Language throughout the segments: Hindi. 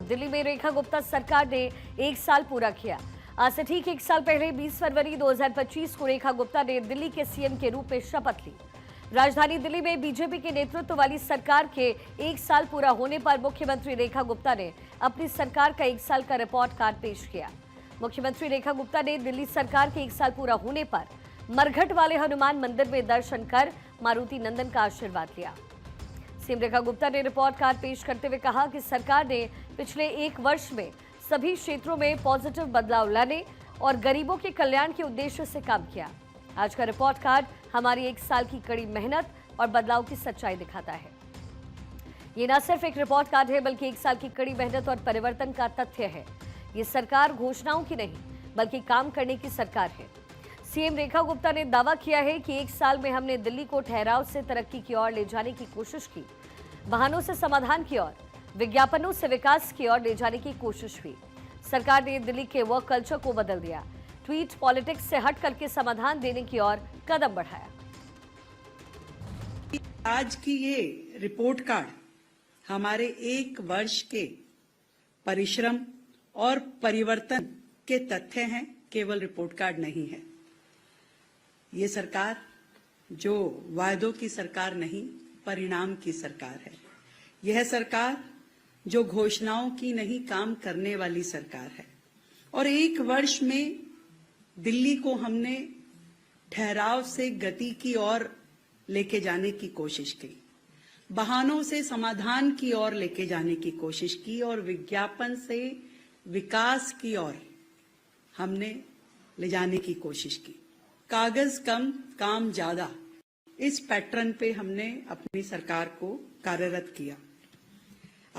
दिल्ली में रेखा गुप्ता सरकार ने 1 साल पूरा किया। आज से ठीक 1 साल पहले 20 फरवरी 2025 को रेखा गुप्ता ने दिल्ली के सीएम के रूप में शपथ ली। राजधानी दिल्ली में बीजेपी के नेतृत्व वाली सरकार के 1 साल पूरा होने पर मुख्यमंत्री रेखा गुप्ता ने अपनी सरकार का 1 साल का रिपोर्ट कार्ड पेश किया। मुख्यमंत्री रेखा गुप्ता ने दिल्ली सरकार के 1 साल पूरा होने पर मरघट वाले हनुमान मंदिर में दर्शन कर मारुति नंदन का आशीर्वाद लिया। सीएम रेखा गुप्ता ने रिपोर्ट कार्ड पेश करते हुए कहा कि सरकार ने पिछले 1 वर्ष में सभी क्षेत्रों में पॉजिटिव बदलाव लाने और गरीबों के कल्याण के उद्देश्य से काम किया। आज का रिपोर्ट कार्ड हमारी 1 साल की कड़ी मेहनत और बदलाव की सच्चाई दिखाता है। ये न सिर्फ एक रिपोर्ट कार्ड है बल्कि 1 साल की कड़ी मेहनत और परिवर्तन का तथ्य है। ये सरकार घोषणाओं की नहीं बल्कि काम करने की सरकार है। सीएम रेखा गुप्ता ने दावा किया है कि 1 साल में हमने दिल्ली को ठहराव से तरक्की की ओर ले जाने की कोशिश की, बहानों से समाधान की ओर, विज्ञापनों से विकास की ओर ले जाने की कोशिश हुई। सरकार ने दिल्ली के वर्क कल्चर को बदल दिया, ट्वीट पॉलिटिक्स से हट करके समाधान देने की ओर कदम बढ़ाया। आज की ये रिपोर्ट कार्ड हमारे 1 वर्ष के परिश्रम और परिवर्तन के तथ्य हैं, केवल रिपोर्ट कार्ड नहीं है। ये सरकार जो वायदों की सरकार नहीं, परिणाम की सरकार है। यह सरकार जो घोषणाओं की नहीं, काम करने वाली सरकार है। और 1 वर्ष में दिल्ली को हमने ठहराव से गति की ओर लेके जाने की कोशिश की, बहानों से समाधान की ओर लेके जाने की कोशिश की और विज्ञापन से विकास की ओर हमने ले जाने की कोशिश की। कागज कम काम ज्यादा, इस पैटर्न पे हमने अपनी सरकार को कार्यरत किया।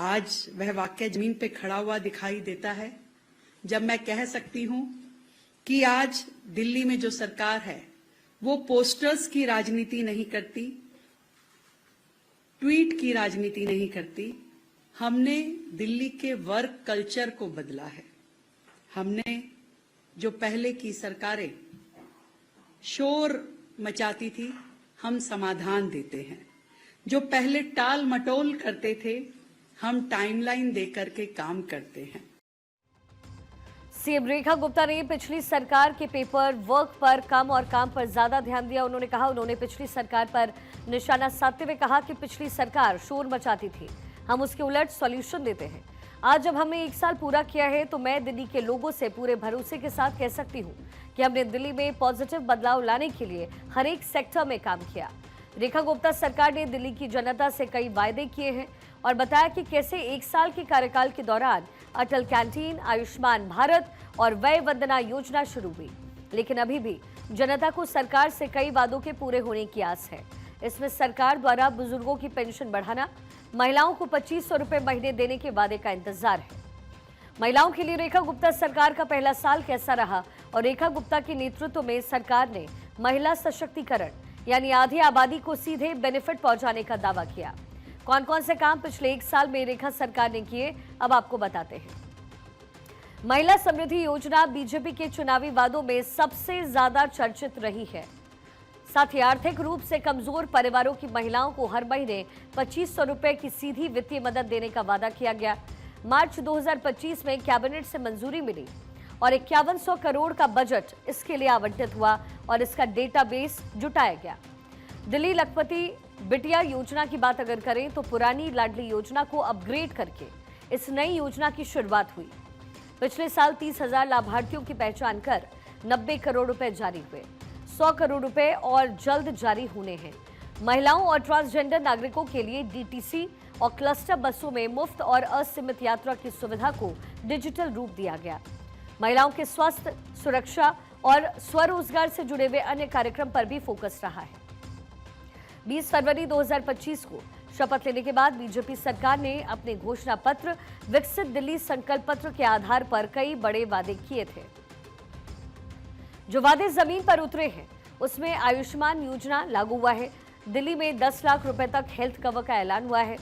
आज वह वाक्य जमीन पे खड़ा हुआ दिखाई देता है जब मैं कह सकती हूं कि आज दिल्ली में जो सरकार है वो पोस्टर्स की राजनीति नहीं करती, ट्वीट की राजनीति नहीं करती। हमने दिल्ली के वर्क कल्चर को बदला है। हमने जो पहले की सरकारें शोर मचाती थी, हम समाधान देते हैं। जो पहले टाल मटोल करते थे, हम टाइमलाइन देकर के काम करते हैं। सीएम रेखा गुप्ता ने पिछली सरकार के पेपर वर्क पर कम और काम पर ज्यादा ध्यान दिया। उन्होंने पिछली सरकार पर निशाना साधते हुए कहा कि पिछली सरकार शोर मचाती थी, हम उसके उलट सॉल्यूशन देते हैं। आज जब हमने 1 साल पूरा किया है तो मैं दिल्ली के लोगों से पूरे भरोसे के साथ कह सकती हूँ कि हमने दिल्ली में पॉजिटिव बदलाव लाने के लिए हर एक सेक्टर में काम किया। रेखा गुप्ता सरकार ने दिल्ली की जनता से कई वायदे किए हैं और बताया कि कैसे 1 साल के कार्यकाल के दौरान अटल कैंटीन, आयुष्मान भारत और वय वंदना योजना शुरू हुई, लेकिन अभी भी जनता को सरकार से कई वादों के पूरे होने की आस है। इसमें सरकार द्वारा बुजुर्गों की पेंशन बढ़ाना, महिलाओं को 2500 रुपए महीने देने के वादे का इंतजार है। महिलाओं के लिए रेखा गुप्ता सरकार का पहला साल कैसा रहा और रेखा गुप्ता के नेतृत्व में सरकार ने महिला सशक्तिकरण यानी आधी आबादी को सीधे बेनिफिट पहुंचाने का दावा किया। कौन कौन से काम पिछले 1 साल में रेखा सरकार ने किए, अब आपको बताते हैं। महिला समृद्धि योजना बीजेपी के चुनावी वादों में सबसे ज्यादा चर्चित रही है। साथ ही आर्थिक रूप से कमजोर परिवारों की महिलाओं को हर महीने 2500 रुपए की सीधी वित्तीय मदद देने का वादा किया गया। मार्च 2025 में कैबिनेट से मंजूरी मिली और 5100 करोड़ का बजट इसके लिए आवंटित हुआ और इसका डेटाबेस जुटाया गया। दिल्ली लखपति बिटिया योजना की बात अगर करें तो पुरानी लाडली योजना को अपग्रेड करके इस नई योजना की शुरुआत हुई। पिछले साल 30,000 लाभार्थियों की पहचान कर 90 करोड़ रुपए जारी हुए। 100 करोड़ रुपए और जल्द जारी होने हैं। महिलाओं और ट्रांसजेंडर नागरिकों के लिए डीटीसी और क्लस्टर बसों में मुफ्त और असीमित यात्रा की सुविधा को डिजिटल रूप दिया गया। महिलाओं के स्वास्थ्य, सुरक्षा और स्वरोजगार से जुड़े हुए अन्य कार्यक्रम पर भी फोकस रहा है। 20 फरवरी 2025 को शपथ लेने के बाद बीजेपी सरकार ने अपने घोषणा पत्र विकसित दिल्ली संकल्प पत्र के आधार पर कई बड़े वादे किए थे। जो वादे जमीन पर उतरे हैं उसमें आयुष्मान योजना लागू हुआ है। दिल्ली में 10 लाख रुपए तक हेल्थ कवर का ऐलान हुआ है।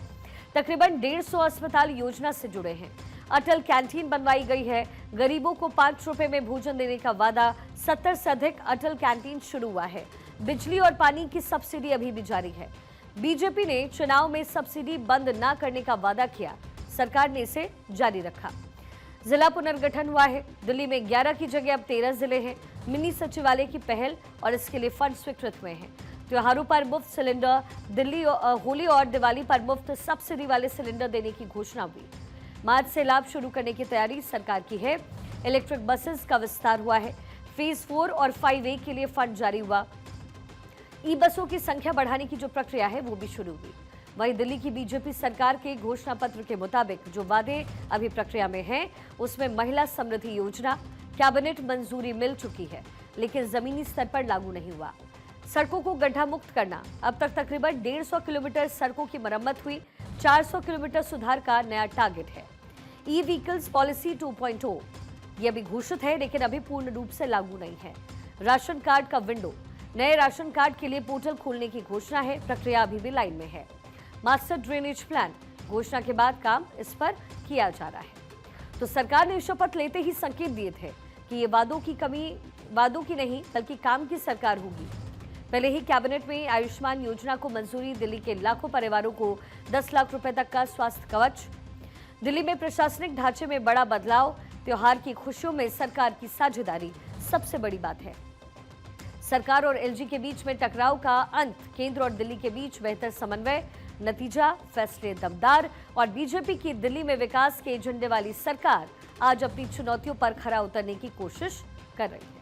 तकरीबन 150 अस्पताल योजना से जुड़े हैं। अटल कैंटीन बनवाई गई है। गरीबों को 5 रुपए में भोजन देने का वादा। 70 से अधिक अटल कैंटीन शुरू हुआ है। बिजली और पानी की सब्सिडी अभी भी जारी है। बीजेपी ने चुनाव में सब्सिडी बंद न करने का वादा किया। सरकार ने इसे जारी रखा। जिला पुनर्गठन हुआ है। दिल्ली में 11 की जगह अब 13 जिले हैं। मिनी सचिवालय की पहल और इसके लिए फंड स्वीकृत हुए हैं। त्योहारों पर मुफ्त सिलेंडर, दिल्ली होली और दिवाली पर मुफ्त सब्सिडी वाले सिलेंडर देने की घोषणा हुई। मार्च से लाभ शुरू करने की तैयारी सरकार की है। इलेक्ट्रिक बसेस का विस्तार हुआ है। फेज 4 और 5A के लिए फंड जारी हुआ। ई बसों की संख्या बढ़ाने की जो प्रक्रिया है वो भी शुरू हुई। वहीं दिल्ली की बीजेपी सरकार के घोषणा पत्र के मुताबिक जो वादे अभी प्रक्रिया में हैं, उसमें महिला समृद्धि योजना कैबिनेट मंजूरी मिल चुकी है, लेकिन जमीनी स्तर पर लागू नहीं हुआ। सड़कों को गड्ढा मुक्त करना, अब तक तकरीबन 150 किलोमीटर सड़कों की मरम्मत हुई। 400 किलोमीटर सुधार का नया टारगेट है। ई व्हीकल्स पॉलिसी 2.0 यह भी घोषित है, लेकिन अभी पूर्ण रूप से लागू नहीं है। राशन कार्ड का विंडो, नए राशन कार्ड के लिए पोर्टल खोलने की घोषणा है। प्रक्रिया अभी भी लाइन में है। मास्टर ड्रेनेज प्लान, घोषणा के बाद काम इस पर किया जा रहा है। तो सरकार ने शपथ लेते ही संकेत दिए थे कि ये वादों की नहीं बल्कि काम की सरकार होगी। पहले ही कैबिनेट में आयुष्मान योजना को मंजूरी, दिल्ली के लाखों परिवारों को 10 लाख रुपए तक का स्वास्थ्य कवच। दिल्ली में प्रशासनिक ढांचे में बड़ा बदलाव, त्योहार की खुशियों में सरकार की साझेदारी सबसे बड़ी बात है। सरकार और एलजी के बीच में टकराव का अंत, केंद्र और दिल्ली के बीच बेहतर समन्वय, नतीजा फैसले दमदार। और बीजेपी की दिल्ली में विकास के एजेंडे वाली सरकार आज अपनी चुनौतियों पर खरा उतरने की कोशिश कर रही है।